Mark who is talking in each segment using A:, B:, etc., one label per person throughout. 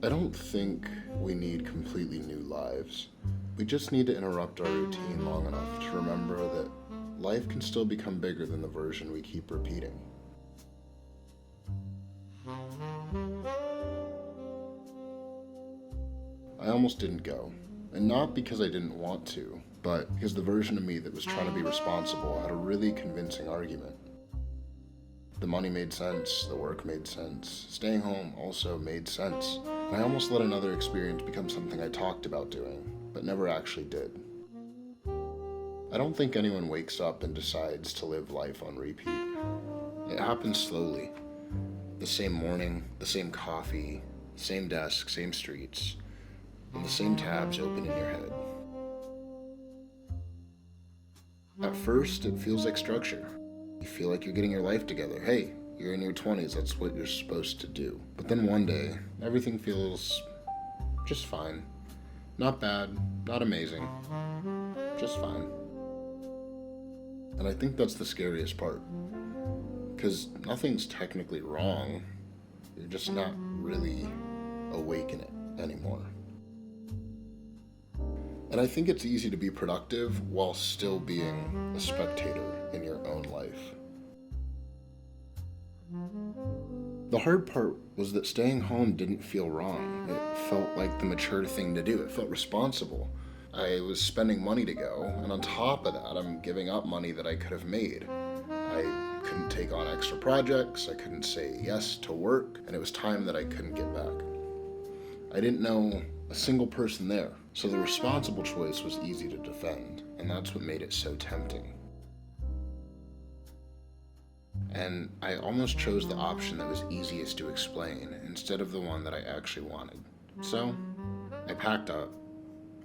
A: I don't think we need completely new lives. We just need to interrupt our routine long enough to remember that life can still become bigger than the version we keep repeating. I almost didn't go, and not because I didn't want to, but because the version of me that was trying to be responsible had a really convincing argument. The money made sense, the work made sense, staying home also made sense, and I almost let another experience become something I talked about doing, but never actually did. I don't think anyone wakes up and decides to live life on repeat. It happens slowly. The same morning, the same coffee, same desk, same streets, and the same tabs open in your head. At first, it feels like structure. You feel like you're getting your life together. Hey, you're in your 20s, that's what you're supposed to do. But then one day, everything feels just fine. Not bad, not amazing, just fine. And I think that's the scariest part. Because nothing's technically wrong, you're just not really awake in it anymore. And I think it's easy to be productive while still being a spectator in your own life. The hard part was that staying home didn't feel wrong. It felt like the mature thing to do. It felt responsible. I was spending money to go, and on top of that, I'm giving up money that I could have made. I couldn't take on extra projects, I couldn't say yes to work, and it was time that I couldn't get back. I didn't know a single person there, so the responsible choice was easy to defend, and that's what made it so tempting. And I almost chose the option that was easiest to explain instead of the one that I actually wanted. So, I packed up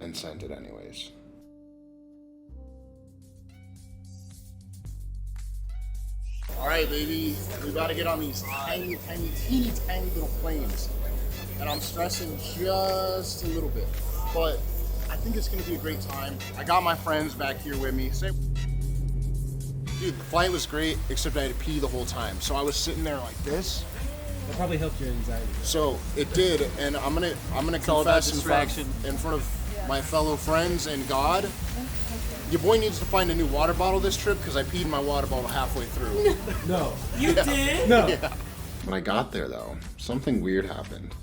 A: and sent it anyways.
B: All right, baby, we gotta get on these tiny little planes. And I'm stressing just a little bit, but I think it's gonna be a great time. I got my friends back here with me. Dude, the flight was great, except I had to pee the whole time. So I was sitting there like this.
C: That probably helped your anxiety.
B: So it did, and I'm gonna confess in front of my fellow friends and God. Your boy needs to find a new water bottle this trip because I peed my water bottle halfway through.
C: No.
D: You did?
C: No.
B: Yeah.
A: When I got there though, something weird happened.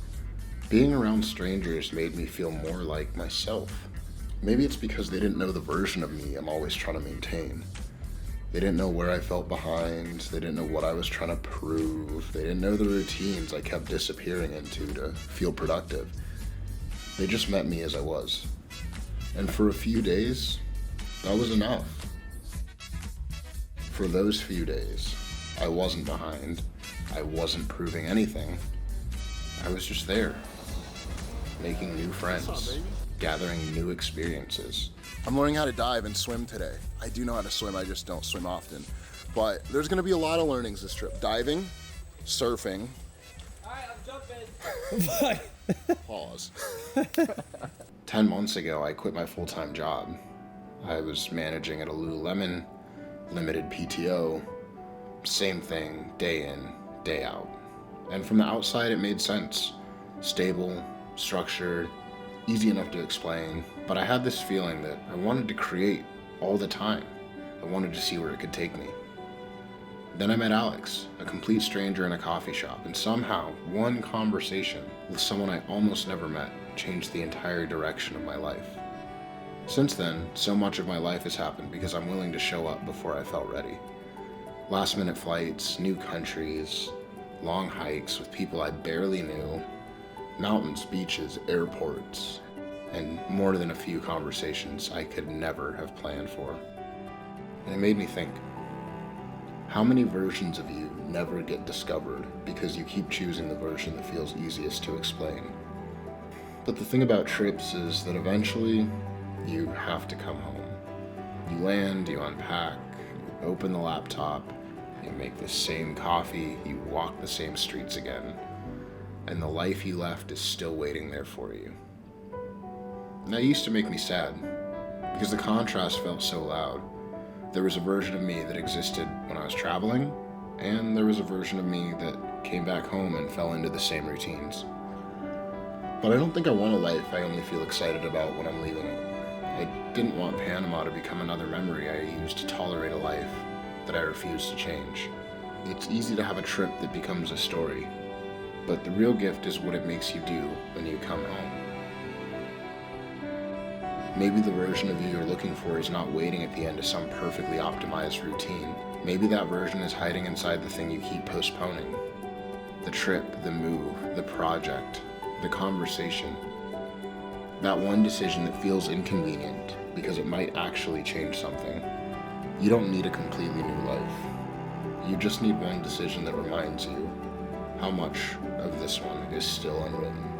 A: Being around strangers made me feel more like myself. Maybe it's because they didn't know the version of me I'm always trying to maintain. They didn't know where I felt behind, they didn't know what I was trying to prove, they didn't know the routines I kept disappearing into to feel productive. They just met me as I was. And for a few days, that was enough. For those few days, I wasn't behind, I wasn't proving anything. I was just there, making new friends, gathering new experiences.
B: I'm learning how to dive and swim today. I do know how to swim, I just don't swim often. But there's gonna be a lot of learnings this trip. Diving, surfing.
D: All right, I'm jumping.
B: Pause.
A: 10 months ago, I quit my full-time job. I was managing at a Lululemon, limited PTO, same thing, day in, day out. And from the outside, it made sense. Stable, structured, easy enough to explain. But I had this feeling that I wanted to create all the time. I wanted to see where it could take me. Then I met Alex, a complete stranger in a coffee shop, and somehow one conversation with someone I almost never met changed the entire direction of my life. Since then, so much of my life has happened because I'm willing to show up before I felt ready. Last-minute flights, new countries, long hikes with people I barely knew, mountains, beaches, airports, and more than a few conversations I could never have planned for. And it made me think, how many versions of you never get discovered because you keep choosing the version that feels easiest to explain? But the thing about trips is that eventually you have to come home. You land, you unpack, you open the laptop, you make the same coffee, you walk the same streets again, and the life you left is still waiting there for you. And that used to make me sad, because the contrast felt so loud. There was a version of me that existed when I was traveling, and there was a version of me that came back home and fell into the same routines. But I don't think I want a life I only feel excited about when I'm leaving it. I didn't want Panama to become another memory I used to tolerate a life that I refuse to change. It's easy to have a trip that becomes a story, but the real gift is what it makes you do when you come home. Maybe the version of you you're looking for is not waiting at the end of some perfectly optimized routine. Maybe that version is hiding inside the thing you keep postponing. The trip, the move, the project, the conversation. That one decision that feels inconvenient because it might actually change something. You don't need a completely new life. You just need one decision that reminds you how much of this one is still unwritten.